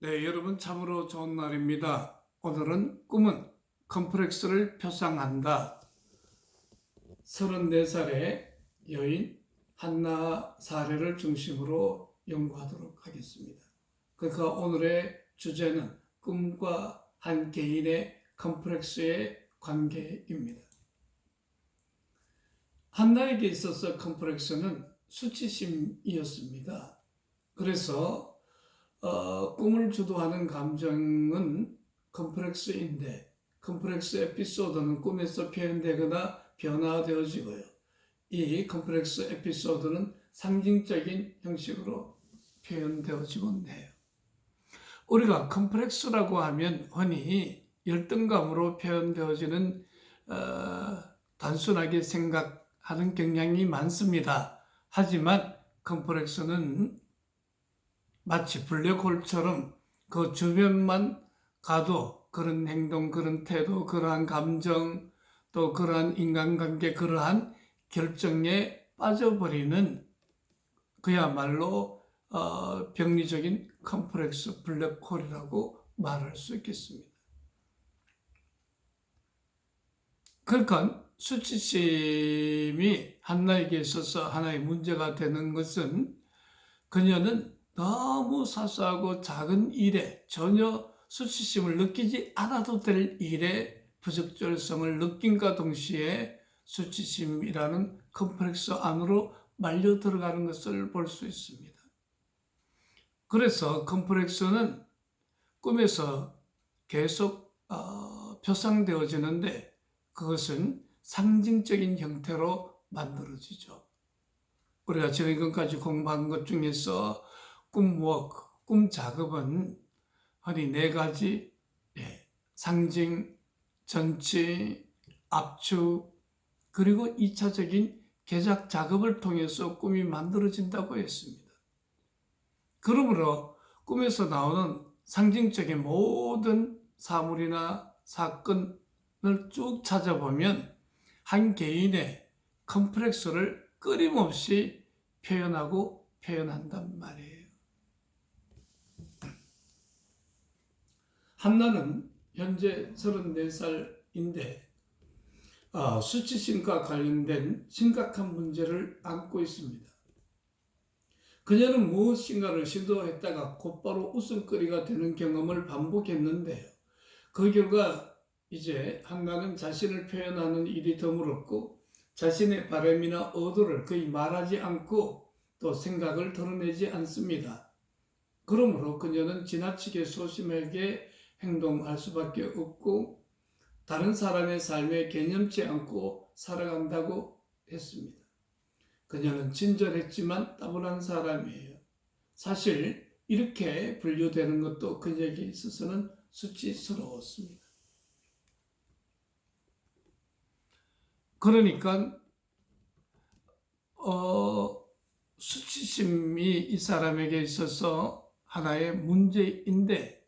네, 여러분 참으로 좋은 날입니다. 오늘은 꿈은 컴플렉스를 표상한다. 34살의 여인 한나 사례를 중심으로 연구하도록 하겠습니다. 그러니까 오늘의 주제는 꿈과 한 개인의 컴플렉스의 관계입니다. 한나에게 있어서 컴플렉스는 수치심이었습니다. 그래서 꿈을 주도하는 감정은 컴플렉스인데 컴플렉스 에피소드는 꿈에서 표현되거나 변화되어지고요. 이 컴플렉스 에피소드는 상징적인 형식으로 표현되어지곤 해요. 우리가 컴플렉스라고 하면 흔히 열등감으로 표현되어지는 단순하게 생각하는 경향이 많습니다. 하지만 컴플렉스는 마치 블랙홀처럼 그 주변만 가도 그런 행동, 그런 태도, 그러한 감정, 또 그러한 인간관계, 그러한 결정에 빠져버리는 그야말로 병리적인 컴플렉스 블랙홀이라고 말할 수 있겠습니다. 그러니까 수치심이 한나에게 있어서 하나의 문제가 되는 것은 그녀는 너무 사소하고 작은 일에 전혀 수치심을 느끼지 않아도 될 일에 부적절성을 느낀과 동시에 수치심이라는 컴플렉스 안으로 말려 들어가는 것을 볼 수 있습니다. 그래서 컴플렉스는 꿈에서 계속 표상되어지는데 그것은 상징적인 형태로 만들어지죠. 우리가 지금까지 공부한 것 중에서 꿈워크, 꿈 작업은 흔히 네 가지 상징, 전치, 압축, 그리고 2차적인 개작 작업을 통해서 꿈이 만들어진다고 했습니다. 그러므로 꿈에서 나오는 상징적인 모든 사물이나 사건을 쭉 찾아보면 한 개인의 컴플렉스를 끊임없이 표현하고 표현한단 말이에요. 한나는 현재 34살인데 수치심과 관련된 심각한 문제를 안고 있습니다. 그녀는 무엇인가를 시도했다가 곧바로 웃음거리가 되는 경험을 반복했는데요. 그 결과 이제 한나는 자신을 표현하는 일이 드물었고 자신의 바람이나 의도를 거의 말하지 않고 또 생각을 드러내지 않습니다. 그러므로 그녀는 지나치게 소심하게 행동할 수밖에 없고 다른 사람의 삶에 개념치 않고 살아간다고 했습니다. 그녀는 친절했지만 따분한 사람이에요. 사실 이렇게 분류되는 것도 그녀에게 있어서는 수치스러웠습니다. 그러니까 수치심이 이 사람에게 있어서 하나의 문제인데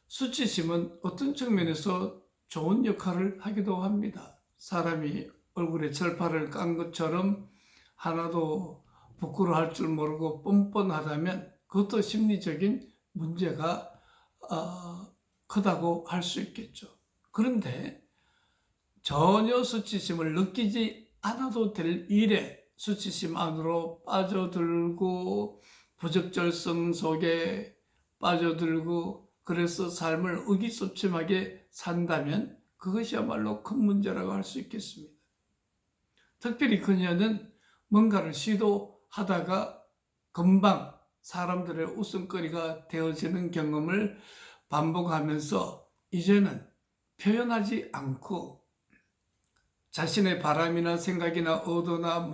수치심은 어떤 측면에서 좋은 역할을 하기도 합니다. 사람이 얼굴에 철판을 깐 것처럼 하나도 부끄러워할 줄 모르고 뻔뻔하다면 그것도 심리적인 문제가 크다고 할 수 있겠죠. 그런데 전혀 수치심을 느끼지 않아도 될 일에 수치심 안으로 빠져들고 부적절성 속에 빠져들고 그래서 삶을 의기소침하게 산다면 그것이야말로 큰 문제라고 할 수 있겠습니다. 특별히 그녀는 뭔가를 시도하다가 금방 사람들의 웃음거리가 되어지는 경험을 반복하면서 이제는 표현하지 않고 자신의 바람이나 생각이나 의도나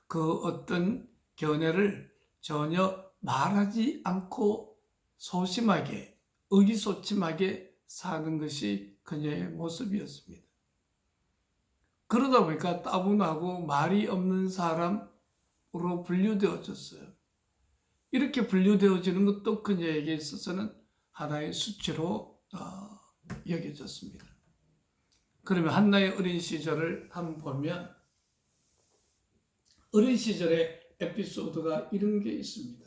그 어떤 견해를 전혀 말하지 않고 소심하게 의기소침하게 사는 것이 그녀의 모습이었습니다. 그러다 보니까 따분하고 말이 없는 사람으로 분류되어졌어요. 이렇게 분류되어지는 것도 그녀에게 있어서는 하나의 수치로 여겨졌습니다. 그러면 한나의 어린 시절을 한번 보면 어린 시절의 에피소드가 이런 게 있습니다.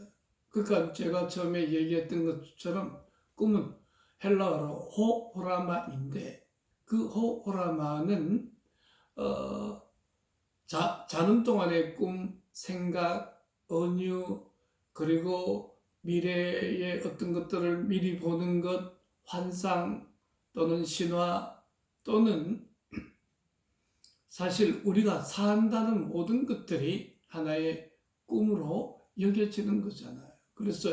그러니까 제가 처음에 얘기했던 것처럼 꿈은 헬라어로 호라마인데 그 호라마는 자는 동안의 꿈, 생각, 은유, 그리고 미래의 어떤 것들을 미리 보는 것, 환상 또는 신화 또는 사실 우리가 산다는 모든 것들이 하나의 꿈으로 여겨지는 거잖아요. 그래서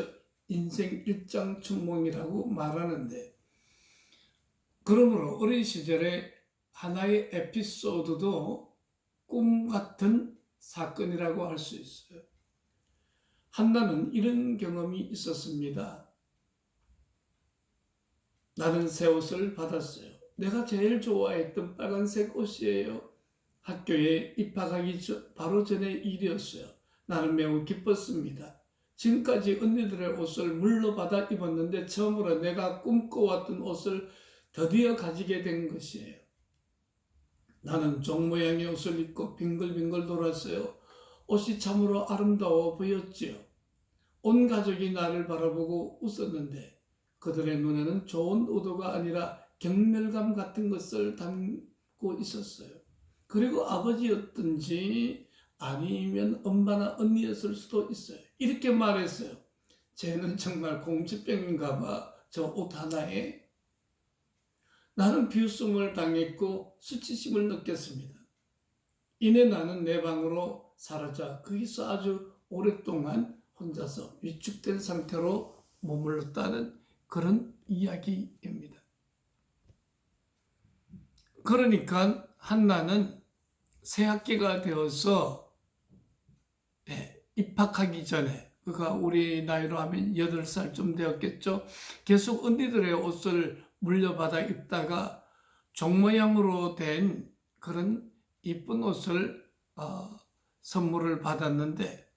인생 일장춘몽이라고 말하는데, 그러므로 어린 시절에 하나의 에피소드도 꿈 같은 사건이라고 할 수 있어요. 한나는 이런 경험이 있었습니다. 나는 새 옷을 받았어요. 내가 제일 좋아했던 빨간색 옷이에요. 학교에 입학하기 바로 전에 일이었어요. 나는 매우 기뻤습니다. 지금까지 언니들의 옷을 물려받아 입었는데 처음으로 내가 꿈꿔왔던 옷을 드디어 가지게 된 것이에요. 나는 종 모양의 옷을 입고 빙글빙글 돌았어요. 옷이 참으로 아름다워 보였지요. 온 가족이 나를 바라보고 웃었는데 그들의 눈에는 좋은 의도가 아니라 경멸감 같은 것을 담고 있었어요. 그리고 아버지였든지 아니면 엄마나 언니였을 수도 있어요. 이렇게 말했어요. 쟤는 정말 공주병인가 봐. 저 옷 하나에. 나는 비웃음을 당했고 수치심을 느꼈습니다. 이내 나는 내 방으로 사라져 거기서 아주 오랫동안 혼자서 위축된 상태로 머물렀다는 그런 이야기입니다. 그러니까 한나는 새 학기가 되어서 입학하기 전에, 그가 우리 나이로 하면 8살쯤 되었겠죠. 계속 언니들의 옷을 물려받아 입다가 종 모양으로 된 그런 이쁜 옷을 선물을 받았는데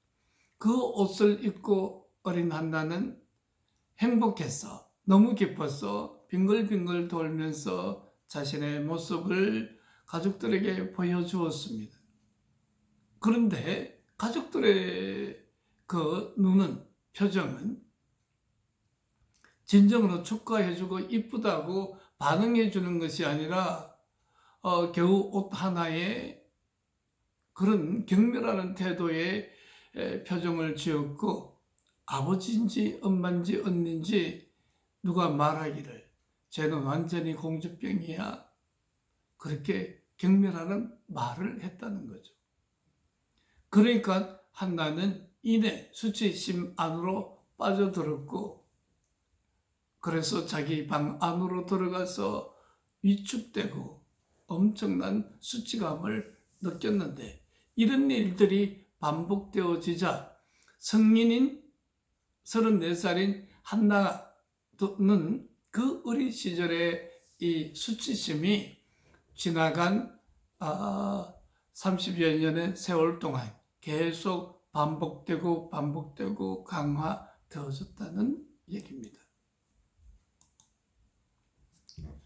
그 옷을 입고 어린 한나는 행복했어. 너무 기뻤어. 빙글빙글 돌면서 자신의 모습을 가족들에게 보여주었습니다. 그런데 가족들의 그 눈은, 표정은 진정으로 축하해주고 이쁘다고 반응해주는 것이 아니라 겨우 옷 하나에 그런 경멸하는 태도의 표정을 지었고, 아버지인지 엄마인지 언니인지 누가 말하기를 쟤는 완전히 공주병이야, 그렇게 경멸하는 말을 했다는 거죠. 그러니까 한나는 이내 수치심 안으로 빠져들었고, 그래서 자기 방 안으로 들어가서 위축되고 엄청난 수치감을 느꼈는데, 이런 일들이 반복되어지자 성인인 34살인 한나는 그 어린 시절의 이 수치심이 지나간 30여 년의 세월 동안 계속 반복되고 강화되어졌다는 얘기입니다.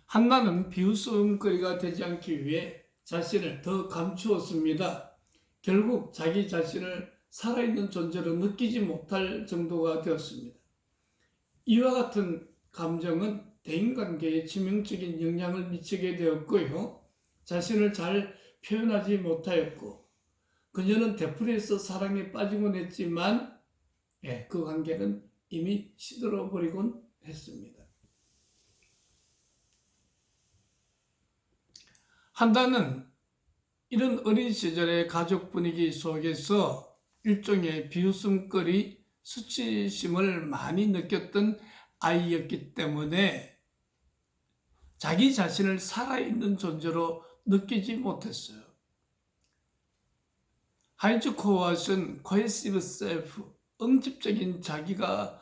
한나는 비웃음거리가 되지 않기 위해 자신을 더 감추었습니다. 결국 자기 자신을 살아있는 존재로 느끼지 못할 정도가 되었습니다. 이와 같은 감정은 대인관계에 치명적인 영향을 미치게 되었고요. 자신을 잘 표현하지 못하였고, 그녀는 되풀이해서 사랑에 빠지곤 했지만 그 관계는 이미 시들어 버리곤 했습니다. 한나는 이런 어린 시절의 가족 분위기 속에서 일종의 비웃음거리, 수치심을 많이 느꼈던 아이였기 때문에 자기 자신을 살아있는 존재로 느끼지 못했어요. 하인츠 코아스는 cohesive self, 응집적인 자기가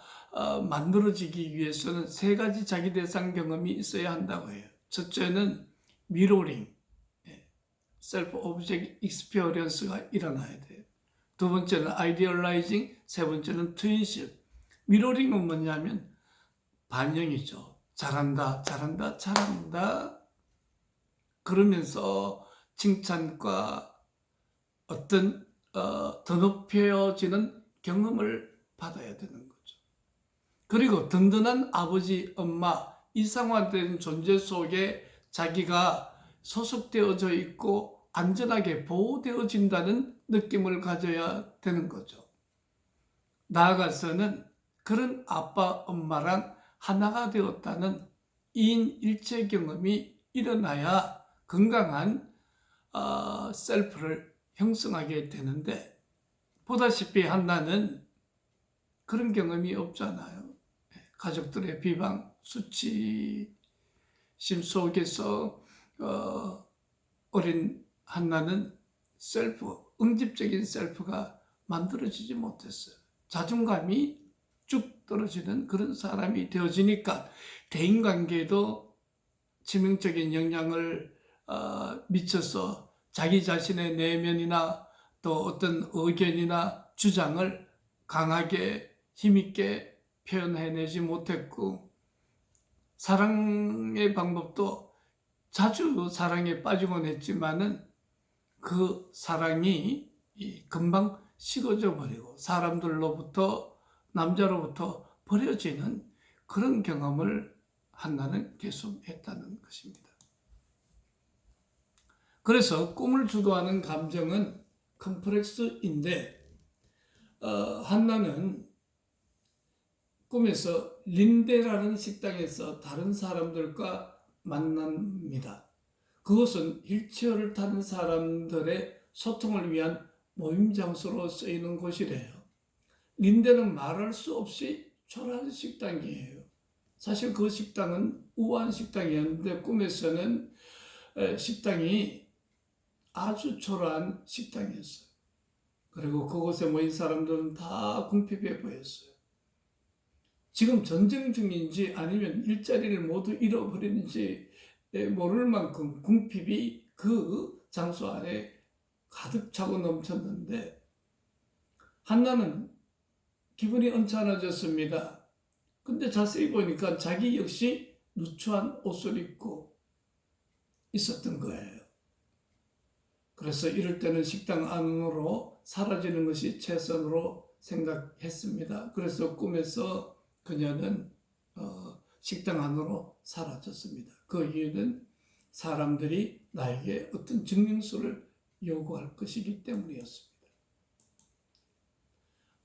만들어지기 위해서는 3가지 자기 대상 경험이 있어야 한다고 해요. 첫째는 미러링, 셀프 오브젝트 익스피리언스가 일어나야 돼요. 두 번째는 아이디얼라이징, 세 번째는 트윈십. 미러링은 뭐냐면 반영이죠. 잘한다 그러면서 칭찬과 어떤 더 높여지는 경험을 받아야 되는 거죠. 그리고 든든한 아버지, 엄마, 이상화된 존재 속에 자기가 소속되어져 있고 안전하게 보호되어진다는 느낌을 가져야 되는 거죠. 나아가서는 그런 아빠, 엄마랑 하나가 되었다는 이인일체 경험이 일어나야 건강한 셀프를 형성하게 되는데, 보다시피 한나는 그런 경험이 없잖아요. 가족들의 비방, 수치심 속에서 어린 한나는 응집적인 셀프가 만들어지지 못했어요. 자존감이 쭉 떨어지는 그런 사람이 되어지니까 대인관계에도 치명적인 영향을 미쳐서 자기 자신의 내면이나 또 어떤 의견이나 주장을 강하게 힘있게 표현해내지 못했고, 사랑의 방법도 자주 사랑에 빠지곤 했지만은 그 사랑이 금방 식어져 버리고 사람들로부터, 남자로부터 버려지는 그런 경험을 한나는 계속 했다는 것입니다. 그래서 꿈을 주도하는 감정은 컴플렉스인데, 한나는 꿈에서 린데라는 식당에서 다른 사람들과 만납니다. 그것은 휠체어를 타는 사람들의 소통을 위한 모임 장소로 쓰이는 곳이래요. 린데는 말할 수 없이 초라한 식당이에요. 사실 그 식당은 우아한 식당이었는데 꿈에서는 식당이 아주 초라한 식당이었어요. 그리고 그곳에 모인 사람들은 다 궁핍해 보였어요. 지금 전쟁 중인지 아니면 일자리를 모두 잃어버리는지 모를 만큼 궁핍이 그 장소 안에 가득 차고 넘쳤는데, 한나는 기분이 언짢아졌습니다. 근데 자세히 보니까 자기 역시 누추한 옷을 입고 있었던 거예요. 그래서 이럴 때는 식당 안으로 사라지는 것이 최선으로 생각했습니다. 그래서 꿈에서 그녀는 식당 안으로 사라졌습니다. 그 이유는 사람들이 나에게 어떤 증명서를 요구할 것이기 때문이었습니다.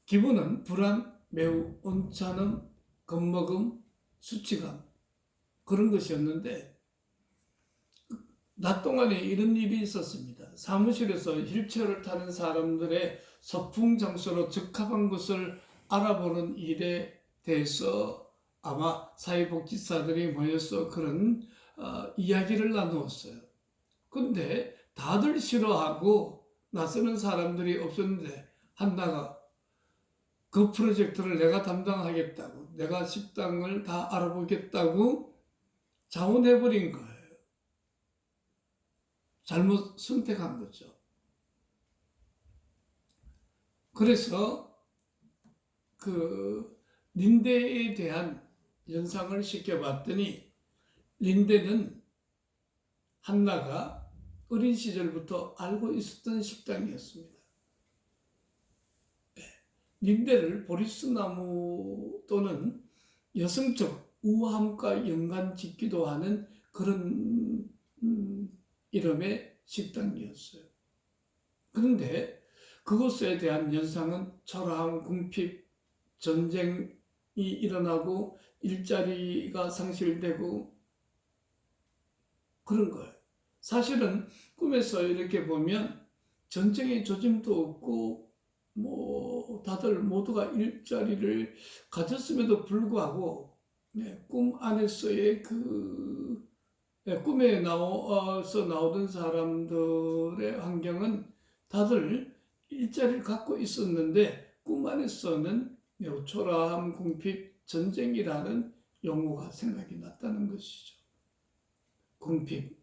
기분은 불안, 매우 언짢음, 겁먹음, 수치감, 그런 것이었는데, 낮 동안에 이런 일이 있었습니다. 사무실에서 휠체어를 타는 사람들의 소풍 장소로 적합한 것을 알아보는 일에 대해서 아마 사회복지사들이 모여서 그런 이야기를 나누었어요. 근데 다들 싫어하고 나서는 사람들이 없었는데, 한나가 그 프로젝트를 내가 담당하겠다고, 내가 식당을 다 알아보겠다고 자원해버린 거예요. 잘못 선택한 거죠. 그래서 그 린데에 대한 연상을 시켜봤더니, 린데는 한나가 어린 시절부터 알고 있었던 식당이었습니다. 린데를 보리스나무 또는 여성적 우아함과 연관짓기도 하는 그런 이름의 식당이었어요. 그런데 그것에 대한 연상은 초라한 궁핍, 전쟁이 일어나고 일자리가 상실되고 그런 거예요. 사실은 꿈에서 이렇게 보면 전쟁의 조짐도 없고 다들 모두가 일자리를 가졌음에도 불구하고 꿈 안에서의 꿈에 나와서 나오던 사람들의 환경은 다들 일자리를 갖고 있었는데, 꿈 안에서는 매우 초라함, 궁핍, 전쟁이라는 용어가 생각이 났다는 것이죠. 궁핍,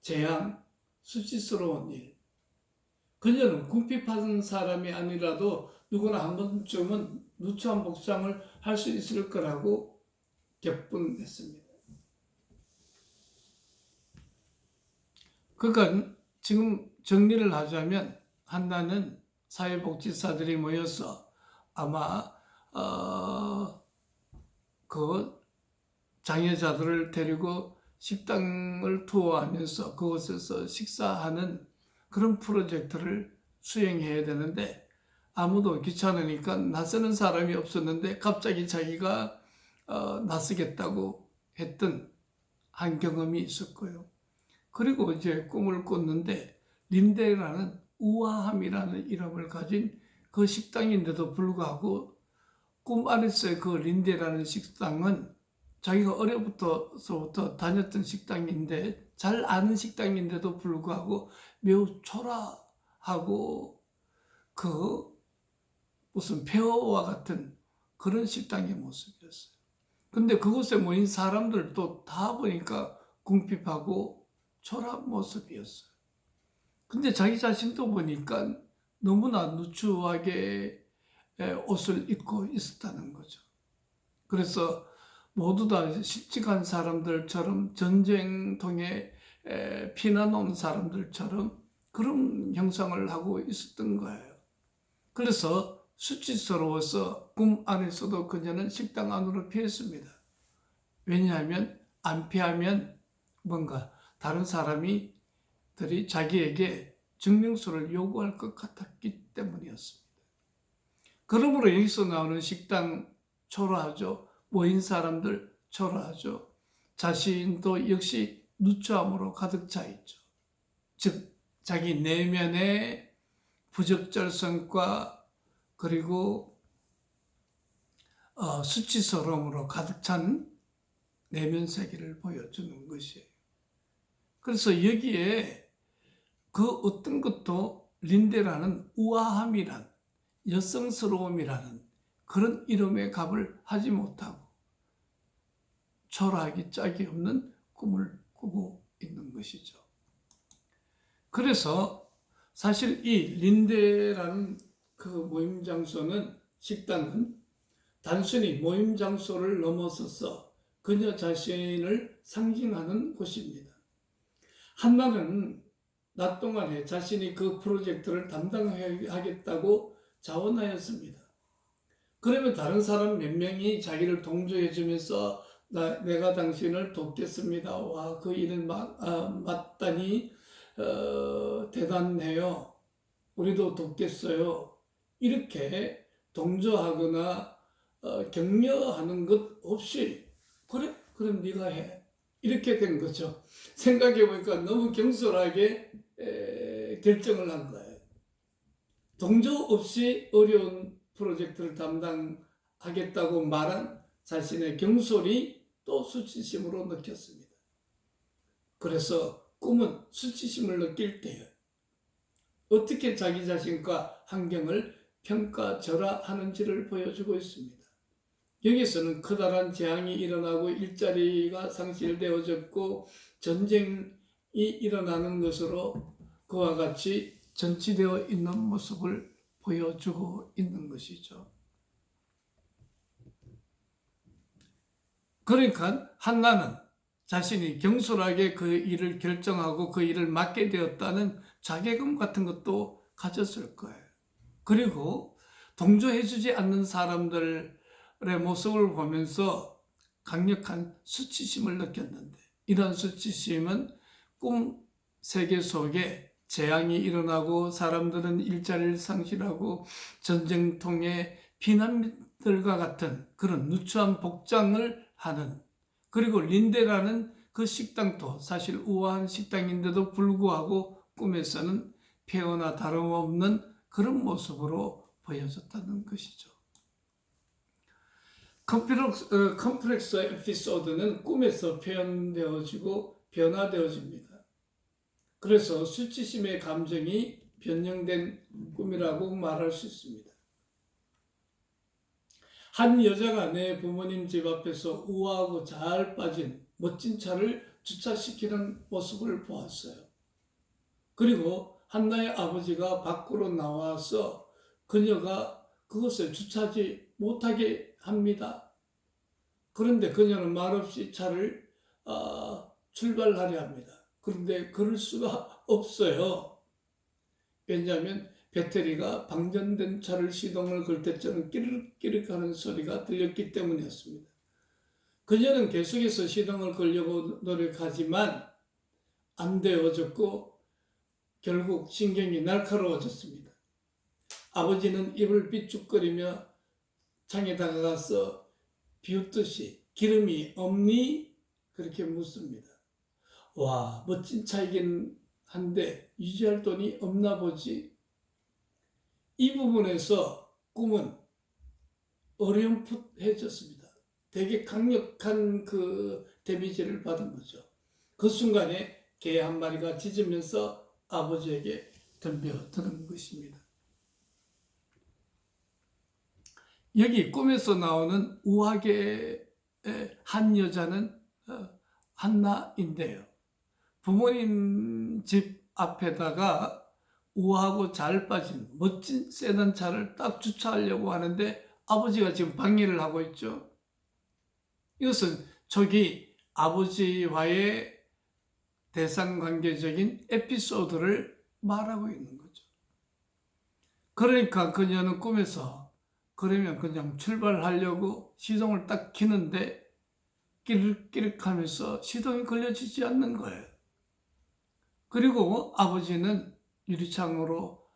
재앙, 수치스러운 일. 그녀는 궁핍한 사람이 아니라도 누구나 한 번쯤은 누추한 복장을 할 수 있을 거라고 격분했습니다. 그러니까 지금 정리를 하자면, 한나는 사회복지사들이 모여서 아마 그 장애자들을 데리고 식당을 투어하면서 그곳에서 식사하는 그런 프로젝트를 수행해야 되는데 아무도 귀찮으니까 나서는 사람이 없었는데 갑자기 자기가 나서겠다고 했던 한 경험이 있었고요. 그리고 이제 꿈을 꿨는데 린데라는 우아함이라는 이름을 가진 그 식당인데도 불구하고 꿈 안에서의 그 린데라는 식당은 자기가 어려부터 다녔던 식당인데 잘 아는 식당인데도 불구하고 매우 초라하고 그 무슨 폐허와 같은 그런 식당의 모습이었어요. 근데 그곳에 모인 사람들도 다 보니까 궁핍하고 초라한 모습이었어요. 근데 자기 자신도 보니까 너무나 누추하게 옷을 입고 있었다는 거죠. 그래서 모두 다 실직한 사람들처럼 전쟁통에 피난 온 사람들처럼 그런 형상을 하고 있었던 거예요. 그래서 수치스러워서 꿈 안에서도 그녀는 식당 안으로 피했습니다. 왜냐하면 안 피하면 뭔가 다른 사람들이 자기에게 증명서를 요구할 것 같았기 때문이었습니다. 그러므로 여기서 나오는 식당 초라하죠. 모인 사람들 초라하죠. 자신도 역시 누추함으로 가득 차 있죠. 즉 자기 내면의 부적절성과 그리고 수치스러움으로 가득 찬 내면 세계를 보여주는 것이에요. 그래서 여기에 그 어떤 것도 린데라는 우아함이란 여성스러움이라는 그런 이름의 값을 하지 못하고 초라하기 짝이 없는 꿈을 꾸고 있는 것이죠. 그래서 사실 이 린데라는 그 모임 장소는 식당은 단순히 모임 장소를 넘어서서 그녀 자신을 상징하는 곳입니다. 한나는 낮 동안에 자신이 그 프로젝트를 담당하겠다고 자원하였습니다. 그러면 다른 사람 몇 명이 자기를 동조해 주면서 내가 당신을 돕겠습니다. 와, 그 일을 맡다니 대단해요. 우리도 돕겠어요. 이렇게 동조하거나 격려하는 것 없이 그래? 그럼 네가 해. 이렇게 된 거죠. 생각해 보니까 너무 경솔하게 결정을 한 거예요. 동조 없이 어려운 프로젝트를 담당하겠다고 말한 자신의 경솔이 또 수치심으로 느꼈습니다. 그래서 꿈은 수치심을 느낄 때에 어떻게 자기 자신과 환경을 평가절하하는지를 보여주고 있습니다. 여기서는 커다란 재앙이 일어나고 일자리가 상실되어졌고 전쟁이 일어나는 것으로 그와 같이 전치되어 있는 모습을 보여주고 있는 것이죠. 그러니까 한나는 자신이 경솔하게 그 일을 결정하고 그 일을 맡게 되었다는 자괴감 같은 것도 가졌을 거예요. 그리고 동조해주지 않는 사람들의 모습을 보면서 강력한 수치심을 느꼈는데 이런 수치심은 꿈 세계 속에 재앙이 일어나고 사람들은 일자리를 상실하고 전쟁통에 피난민들과 같은 그런 누추한 복장을 하는 그리고 린데라는 그 식당도 사실 우아한 식당인데도 불구하고 꿈에서는 폐허나 다름없는 그런 모습으로 보여졌다는 것이죠. 컴플렉스 에피소드는 꿈에서 표현되어지고 변화되어집니다. 그래서 수치심의 감정이 변형된 꿈이라고 말할 수 있습니다. 한 여자가 내 부모님 집 앞에서 우아하고 잘 빠진 멋진 차를 주차시키는 모습을 보았어요. 그리고 한나의 아버지가 밖으로 나와서 그녀가 그것을 주차하지 못하게 합니다. 그런데 그녀는 말없이 차를 출발하려 합니다. 그런데 그럴 수가 없어요. 왜냐하면 배터리가 방전된 차를 시동을 걸 때처럼 끼르륵끼르륵 하는 소리가 들렸기 때문이었습니다. 그녀는 계속해서 시동을 걸려고 노력하지만 안 되어졌고 결국 신경이 날카로워졌습니다. 아버지는 입을 비축거리며 창에 다가가서 비웃듯이 기름이 없니? 그렇게 묻습니다. 와, 멋진 차이긴 한데 유지할 돈이 없나 보지? 이 부분에서 꿈은 어렴풋해졌습니다. 되게 강력한 그 데미지를 받은 거죠. 그 순간에 개 한 마리가 짖으면서 아버지에게 덤벼드는 것입니다. 여기 꿈에서 나오는 우악의 한 여자는 한나인데요. 부모님 집 앞에다가 우아하고 잘 빠진 멋진 세단 차를 딱 주차하려고 하는데 아버지가 지금 방해를 하고 있죠. 이것은 저기 아버지와의 대상관계적인 에피소드를 말하고 있는 거죠. 그러니까 그녀는 꿈에서 그러면 그냥 출발하려고 시동을 딱 켜는데 끼륵끼륵하면서 시동이 걸려지지 않는 거예요. 그리고 아버지는 유리창으로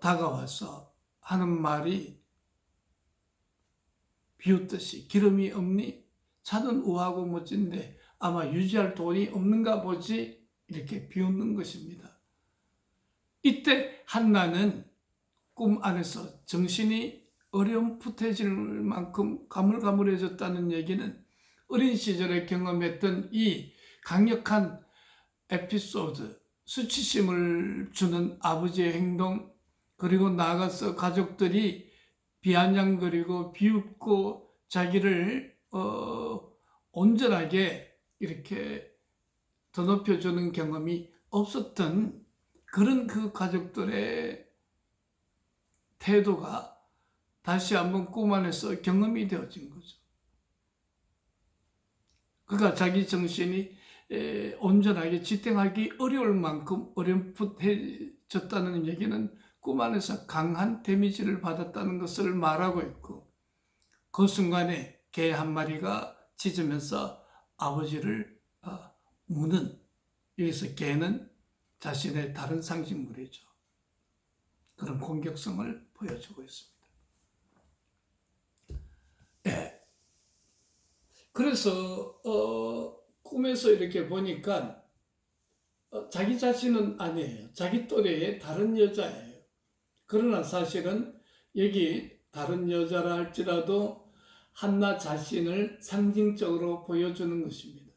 다가와서 하는 말이 비웃듯이 기름이 없니? 차는 우아하고 멋진데 아마 유지할 돈이 없는가 보지? 이렇게 비웃는 것입니다. 이때 한나는 꿈 안에서 정신이 어렴풋해질 만큼 가물가물해졌다는 얘기는 어린 시절에 경험했던 이 강력한 에피소드, 수치심을 주는 아버지의 행동, 그리고 나아가서 가족들이 비아냥거리고 비웃고 자기를 온전하게 이렇게 더높여주는 경험이 없었던 그런 그 가족들의 태도가 다시 한번 꿈 안에서 경험이 되어진 거죠. 그가 자기 정신이 온전하게 지탱하기 어려울 만큼 어렴풋해졌다는 얘기는 꿈 안에서 강한 데미지를 받았다는 것을 말하고 있고, 그 순간에 개 한 마리가 짖으면서 아버지를 무는, 여기서 개는 자신의 다른 상징물이죠. 그런 공격성을 보여주고 있습니다. 네. 그래서 꿈에서 이렇게 보니까 자기 자신은 아니에요. 자기 또래의 다른 여자예요. 그러나 사실은 여기 다른 여자라 할지라도 한나 자신을 상징적으로 보여주는 것입니다.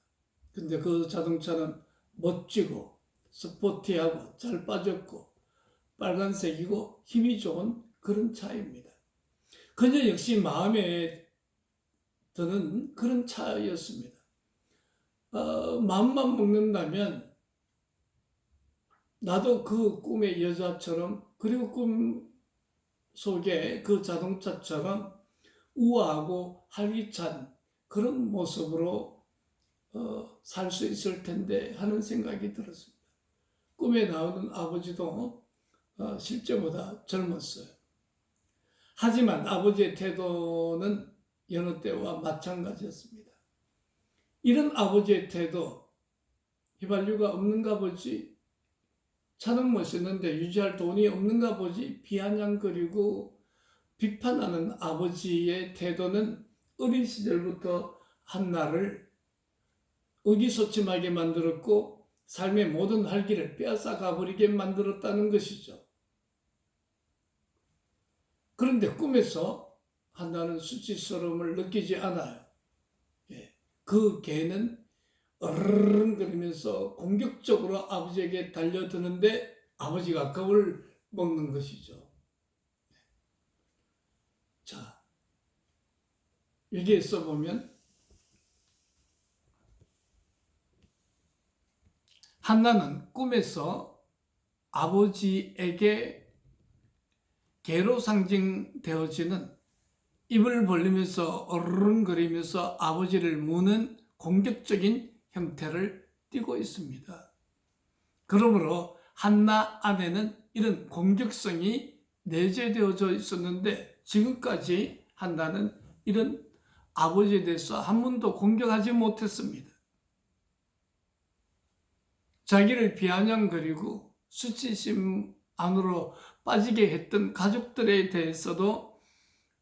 근데 그 자동차는 멋지고 스포티하고 잘 빠졌고 빨간색이고 힘이 좋은 그런 차입니다. 그녀 역시 마음에 드는 그런 차였습니다. 마음만 먹는다면 나도 그 꿈의 여자처럼, 그리고 꿈 속에 그 자동차처럼 우아하고 활기찬 그런 모습으로 살 수 있을 텐데 하는 생각이 들었습니다. 꿈에 나오는 아버지도 실제보다 젊었어요. 하지만 아버지의 태도는 여느 때와 마찬가지였습니다. 이런 아버지의 태도, 휘발유가 없는가 보지, 차는 멋있는데 유지할 돈이 없는가 보지, 비아냥거리고 비판하는 아버지의 태도는 어린 시절부터 한나를 의기소침하게 만들었고 삶의 모든 활기를 빼앗아 가버리게 만들었다는 것이죠. 그런데 꿈에서 한나는 수치스러움을 느끼지 않아요. 그 개는 어르릉거리면서 공격적으로 아버지에게 달려드는데 아버지가 겁을 먹는 것이죠. 자, 여기에서 보면 한나는 꿈에서 아버지에게 개로 상징되어지는 입을 벌리면서 어르릉거리면서 아버지를 무는 공격적인 형태를 띠고 있습니다. 그러므로 한나 안에는 이런 공격성이 내재되어져 있었는데 지금까지 한나는 이런 아버지에 대해서 한 번도 공격하지 못했습니다. 자기를 비아냥거리고 수치심 안으로 빠지게 했던 가족들에 대해서도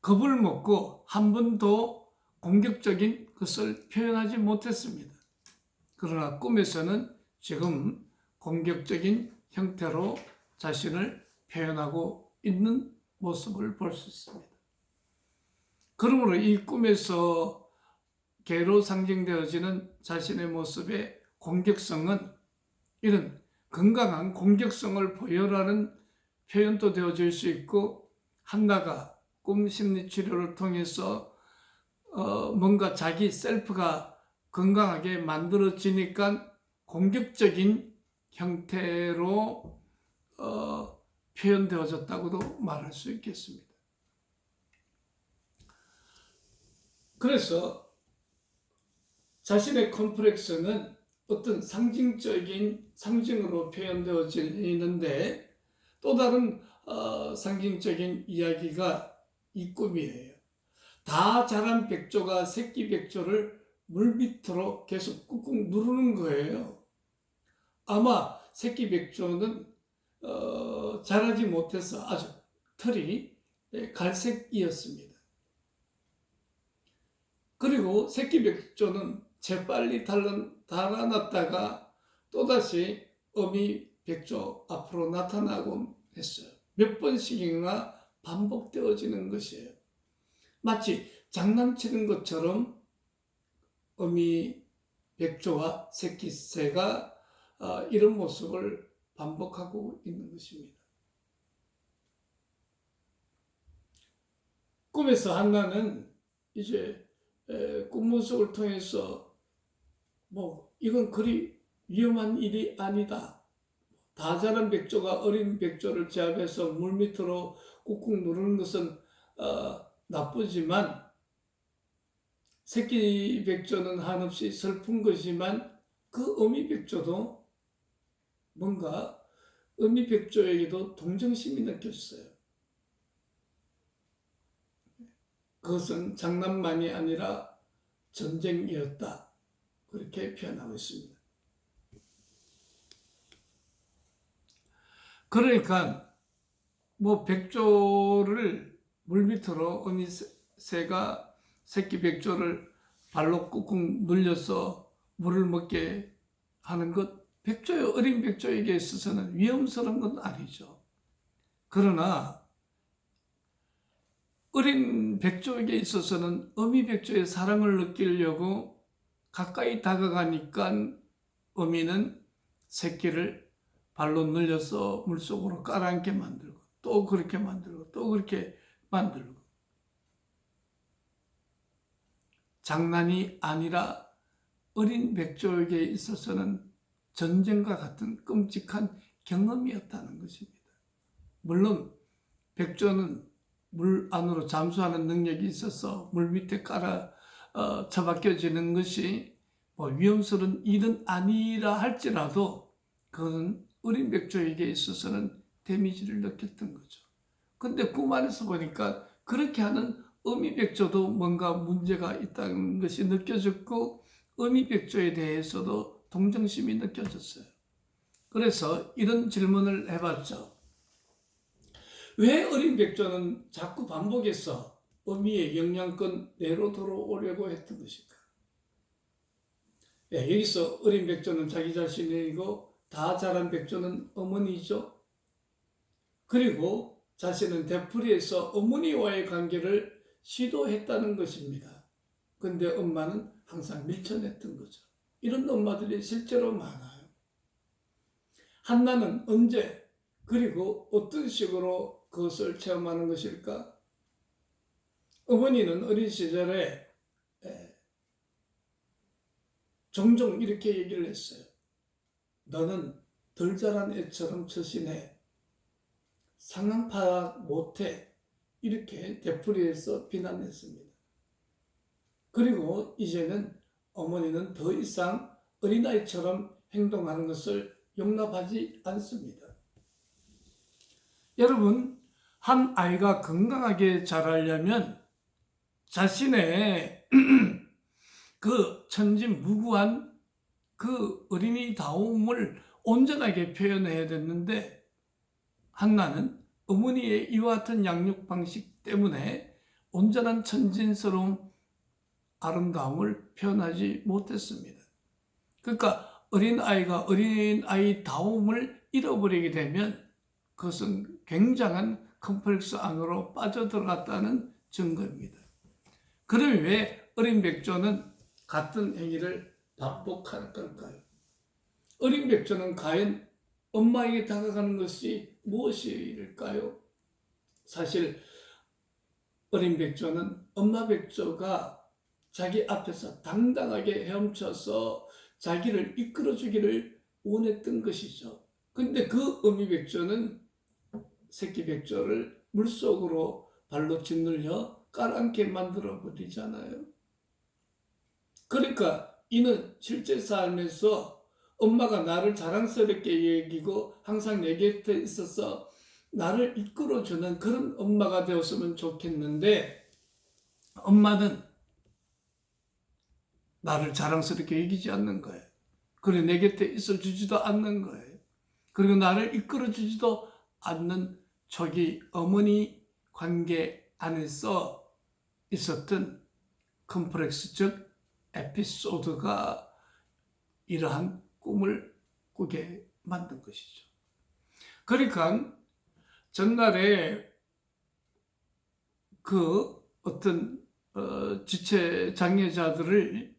겁을 먹고 한 번도 공격적인 것을 표현하지 못했습니다. 그러나 꿈에서는 지금 공격적인 형태로 자신을 표현하고 있는 모습을 볼 수 있습니다. 그러므로 이 꿈에서 개로 상징되어지는 자신의 모습의 공격성은 이런 건강한 공격성을 보여라는 표현도 되어질 수 있고, 한나가 꿈 심리 치료를 통해서 뭔가 자기 셀프가 건강하게 만들어지니까 공격적인 형태로 표현되어졌다고도 말할 수 있겠습니다. 그래서 자신의 컴플렉스는 어떤 상징으로 표현되어지는데, 또 다른 상징적인 이야기가 이 꿈이에요. 다 자란 백조가 새끼 백조를 물밑으로 계속 꾹꾹 누르는 거예요. 아마 새끼 백조는 자라지 못해서 아주 털이 갈색이었습니다. 그리고 새끼 백조는 재빨리 달아났다가 또다시 어미 백조 앞으로 나타나곤 했어요. 몇 번씩이나 반복되어지는 것이에요. 마치 장난치는 것처럼 어미 백조와 새끼 새가 이런 모습을 반복하고 있는 것입니다. 꿈에서 한나는 이제 꿈 모습을 통해서 이건 그리 위험한 일이 아니다. 다 자란 백조가 어린 백조를 제압해서 물밑으로 꾹꾹 누르는 것은 나쁘지만, 새끼 백조는 한없이 슬픈 것이지만 그 어미 백조도 뭔가 어미 백조에게도 동정심이 느꼈어요. 그것은 장난만이 아니라 전쟁이었다. 그렇게 표현하고 있습니다. 그러니까 백조를 물밑으로 어미 새가 새끼 백조를 발로 꾹꾹 눌려서 물을 먹게 하는 것, 어린 백조에게 있어서는 위험스러운 건 아니죠. 그러나 어린 백조에게 있어서는 어미 백조의 사랑을 느끼려고 가까이 다가가니까 어미는 새끼를 발로 늘려서 물속으로 깔아앉게 만들고, 또 그렇게 만들고, 또 그렇게 만들고. 장난이 아니라 어린 백조에게 있어서는 전쟁과 같은 끔찍한 경험이었다는 것입니다. 물론 백조는 물 안으로 잠수하는 능력이 있어서 물 밑에 처박혀지는 것이 위험스러운 일은 아니라 할지라도 그것은 어린 백조에게 있어서는 데미지를 느꼈던 거죠. 근데 꿈 안에서 보니까 그렇게 하는 어미 백조도 뭔가 문제가 있다는 것이 느껴졌고, 어미 백조에 대해서도 동정심이 느껴졌어요. 그래서 이런 질문을 해봤죠. 왜 어린 백조는 자꾸 반복해서 어미의 영향권 내로 들어오려고 했던 것일까? 여기서 어린 백조는 자기 자신이고 다 자란 백조는 어머니죠. 그리고 자신은 되풀이해서 어머니와의 관계를 시도했다는 것입니다. 근데 엄마는 항상 밀쳐냈던 거죠. 이런 엄마들이 실제로 많아요. 한나는 언제 그리고 어떤 식으로 그것을 체험하는 것일까? 어머니는 어린 시절에 종종 이렇게 얘기를 했어요. 너는 덜 자란 애처럼 처신해. 상황 파악 못해. 이렇게 되풀이해서 비난했습니다. 그리고 이제는 어머니는 더 이상 어린아이처럼 행동하는 것을 용납하지 않습니다. 여러분, 한 아이가 건강하게 자라려면 자신의 그 천진무구한 그 어린이다움을 온전하게 표현해야 됐는데 한나는 어머니의 이와 같은 양육 방식 때문에 온전한 천진스러운 아름다움을 표현하지 못했습니다. 그러니까 어린아이다움을 잃어버리게 되면 그것은 굉장한 컴플렉스 안으로 빠져들어갔다는 증거입니다. 그러면 왜 어린 백조는 같은 행위를 반복할 걸까요? 어린 백조는 과연 엄마에게 다가가는 것이 무엇일까요? 사실 어린 백조는 엄마 백조가 자기 앞에서 당당하게 헤엄쳐서 자기를 이끌어주기를 원했던 것이죠. 근데 그 어미 백조는 새끼 백조를 물속으로 발로 짓눌려 깔아앉게 만들어 버리잖아요. 그러니까 이는 실제 삶에서 엄마가 나를 자랑스럽게 여기고 항상 내 곁에 있어서 나를 이끌어주는 그런 엄마가 되었으면 좋겠는데 엄마는 나를 자랑스럽게 여기지 않는 거예요. 그리고 내 곁에 있어주지도 않는 거예요. 그리고 나를 이끌어주지도 않는 초기 어머니 관계 안에서 있었던 컴플렉스적 에피소드가 이러한 꿈을 꾸게 만든 것이죠. 그러니까 전날에 그 어떤 지체 장애자들을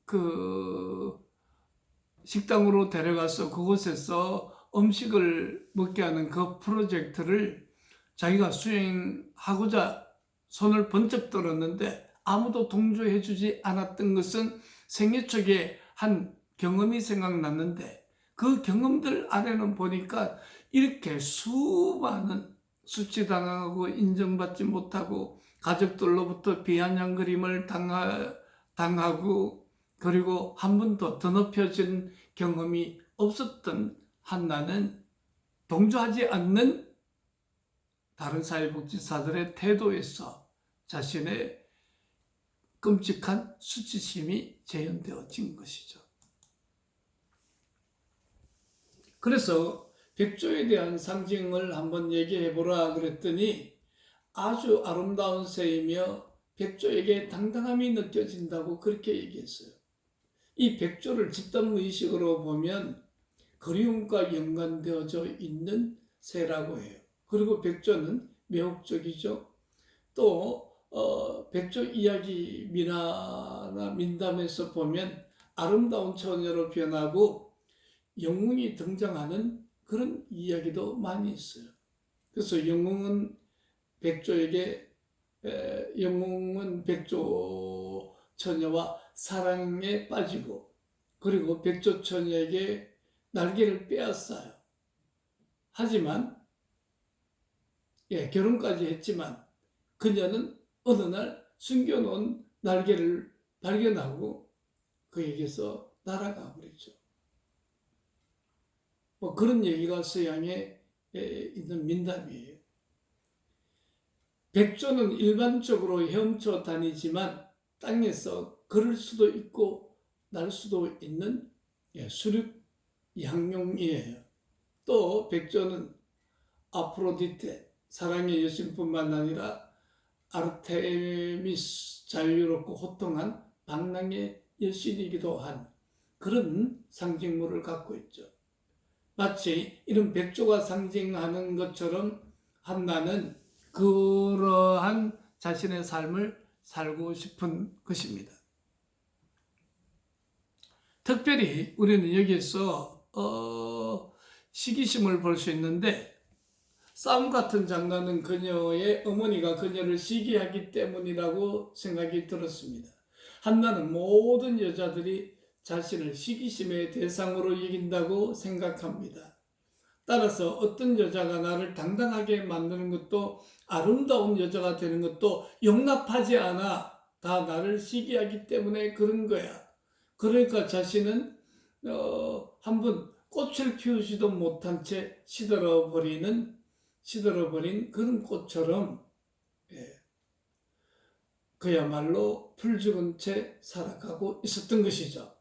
그 식당으로 데려가서 그곳에서 음식을 먹게 하는 그 프로젝트를 자기가 수행하고자 손을 번쩍 들었는데 아무도 동조해 주지 않았던 것은 생애 초기에 한 경험이 생각났는데 그 경험들 안에는 보니까 이렇게 수많은 수치당하고 인정받지 못하고 가족들로부터 비아냥거림을 당하고 그리고 한 번도 더럽혀진 경험이 없었던 한나는 동조하지 않는 다른 사회복지사들의 태도에서 자신의 끔찍한 수치심이 재현되어진 것이죠. 그래서 백조에 대한 상징을 한번 얘기해보라 그랬더니 아주 아름다운 새이며 백조에게 당당함이 느껴진다고 그렇게 얘기했어요. 이 백조를 집단의식으로 보면 그리움과 연관되어져 있는 새라고 해요. 그리고 백조는 매혹적이죠. 또 백조 이야기 민화나 민담에서 보면 아름다운 처녀로 변하고 영웅이 등장하는 그런 이야기도 많이 있어요. 그래서 영웅은 백조 처녀와 사랑에 빠지고 그리고 백조 처녀에게 날개를 빼앗아요. 하지만 결혼까지 했지만 그녀는 어느 날 숨겨놓은 날개를 발견하고 그에게서 날아가 버리죠. 뭐 그런 얘기가 서양에 있는 민담이에요. 백조는 일반적으로 헤엄쳐 다니지만 땅에서 걸을 수도 있고 날 수도 있는 수륙 양용이에요. 또 백조는 아프로디테 사랑의 여신뿐만 아니라 아르테미스 자유롭고 호통한 방랑의 여신이기도 한 그런 상징물을 갖고 있죠. 마치 이런 백조가 상징하는 것처럼 한나는 그러한 자신의 삶을 살고 싶은 것입니다. 특별히 우리는 여기에서 시기심을 볼 수 있는데 싸움 같은 장난은 그녀의 어머니가 그녀를 시기하기 때문이라고 생각이 들었습니다. 한나는 모든 여자들이 자신을 시기심의 대상으로 여긴다고 생각합니다. 따라서 어떤 여자가 나를 당당하게 만드는 것도 아름다운 여자가 되는 것도 용납하지 않아. 다 나를 시기하기 때문에 그런 거야. 그러니까 자신은 한번 꽃을 피우지도 못한 채 시들어버린 그런 꽃처럼 그야말로 풀죽은 채 살아가고 있었던 것이죠.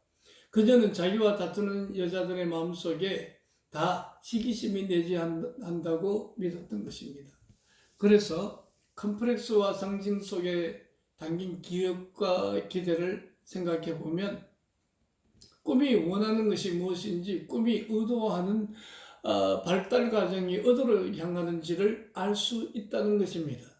그녀는 자기와 다투는 여자들의 마음속에 다 시기심이 내재한다고 믿었던 것입니다. 그래서 컴플렉스와 상징 속에 담긴 기억과 기대를 생각해 보면 꿈이 원하는 것이 무엇인지, 꿈이 의도하는 발달 과정이 어디로 향하는지를 알 수 있다는 것입니다.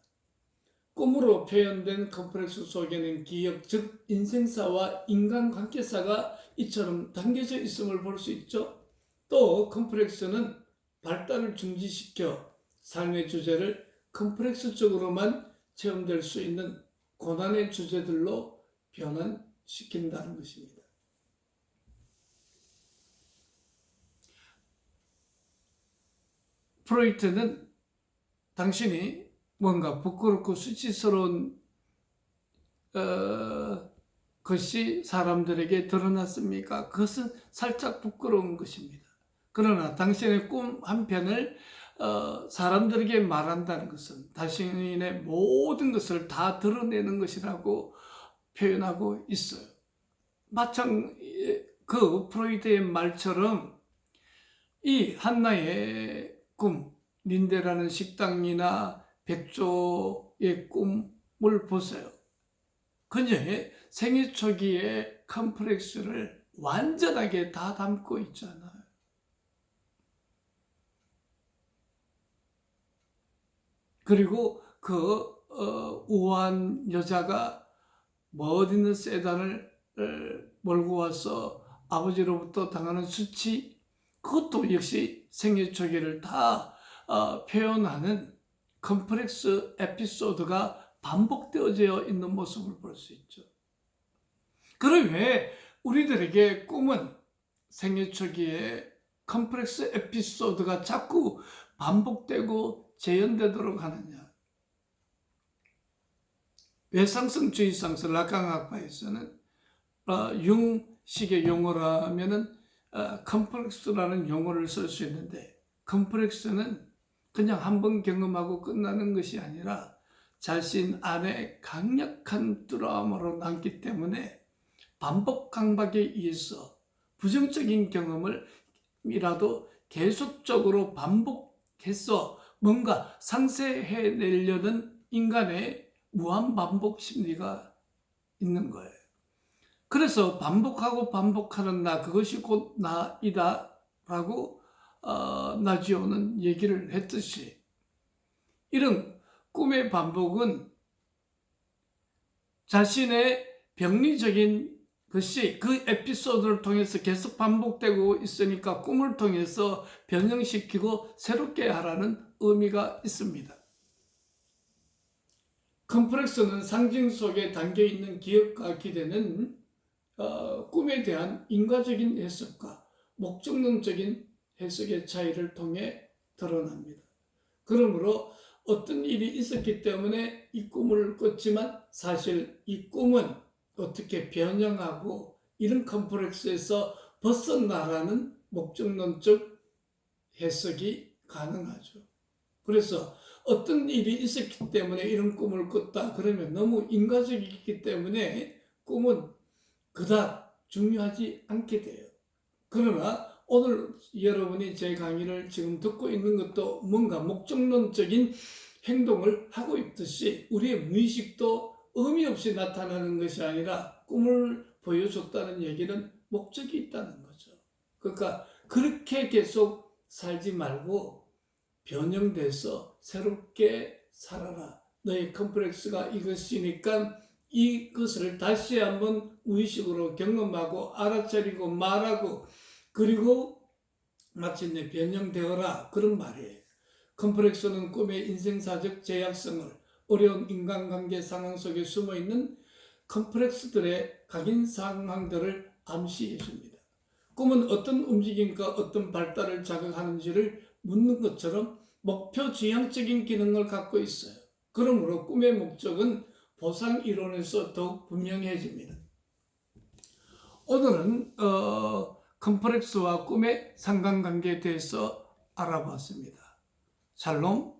꿈으로 표현된 컴플렉스 속에는 기억, 즉 인생사와 인간관계사가 이처럼 담겨져 있음을 볼 수 있죠. 또 컴플렉스는 발달을 중지시켜 삶의 주제를 컴플렉스적으로만 체험될 수 있는 고난의 주제들로 변환시킨다는 것입니다. 프로이트는 당신이 뭔가 부끄럽고 수치스러운 것이 사람들에게 드러났습니까? 그것은 살짝 부끄러운 것입니다. 그러나 당신의 꿈 한 편을 사람들에게 말한다는 것은 자신의 모든 것을 다 드러내는 것이라고 표현하고 있어요. 마찬 그 프로이트의 말처럼 이 한나의 꿈, 린데라는 식당이나 백조의 꿈을 보세요. 그녀의 생애 초기의 컴플렉스를 완전하게 다 담고 있잖아요. 그리고 그 우아한 여자가 멋있는 세단을 몰고 와서 아버지로부터 당하는 수치, 그것도 역시 생애 초기를 다 표현하는 컴플렉스 에피소드가 반복되어져 있는 모습을 볼 수 있죠. 그럼 왜 우리들에게 꿈은 생애 초기에 컴플렉스 에피소드가 자꾸 반복되고 재현되도록 하느냐? 외상성주의상서 락강학파에서는 융식의 용어로 하면은 컴플렉스라는 용어를 쓸 수 있는데, 컴플렉스는 그냥 한 번 경험하고 끝나는 것이 아니라 자신 안에 강력한 트라우마로 남기 때문에 반복 강박에 의해서 부정적인 경험을 이라도 계속적으로 반복해서 뭔가 상쇄해내려는 인간의 무한반복 심리가 있는 거예요. 그래서 반복하고 반복하는 나, 그것이 곧 나이다 라고 나지오는 얘기를 했듯이, 이런 꿈의 반복은 자신의 병리적인 것이 그 에피소드를 통해서 계속 반복되고 있으니까 꿈을 통해서 변형시키고 새롭게 하라는 의미가 있습니다. 컴플렉스는 상징 속에 담겨있는 기억과 기대는 꿈에 대한 인과적인 해석과 목적론적인 해석의 차이를 통해 드러납니다. 그러므로 어떤 일이 있었기 때문에 이 꿈을 꿨지만 사실 이 꿈은 어떻게 변형하고 이런 컴플렉스에서 벗어나라는 목적론적 해석이 가능하죠. 그래서 어떤 일이 있었기 때문에 이런 꿈을 꿨다 그러면 너무 인과적이기 때문에 꿈은 그닥 중요하지 않게 돼요. 그러나 오늘 여러분이 제 강의를 지금 듣고 있는 것도 뭔가 목적론적인 행동을 하고 있듯이 우리의 무의식도 의미 없이 나타나는 것이 아니라 꿈을 보여줬다는 얘기는 목적이 있다는 거죠. 그러니까 그렇게 계속 살지 말고 변형돼서 새롭게 살아라. 너의 컴플렉스가 이것이니까 이것을 다시 한번 무의식으로 경험하고 알아차리고 말하고 그리고 마침내 변형되어라, 그런 말이에요. 컴플렉스는 꿈의 인생사적 제약성을 어려운 인간관계 상황 속에 숨어있는 컴플렉스들의 각인 상황들을 암시해 줍니다. 꿈은 어떤 움직임과 어떤 발달을 자극하는지를 묻는 것처럼 목표 지향적인 기능을 갖고 있어요. 그러므로 꿈의 목적은 보상 이론에서 더욱 분명해집니다. 오늘은 컴플렉스와 꿈의 상관관계에 대해서 알아봤습니다. 샬롬.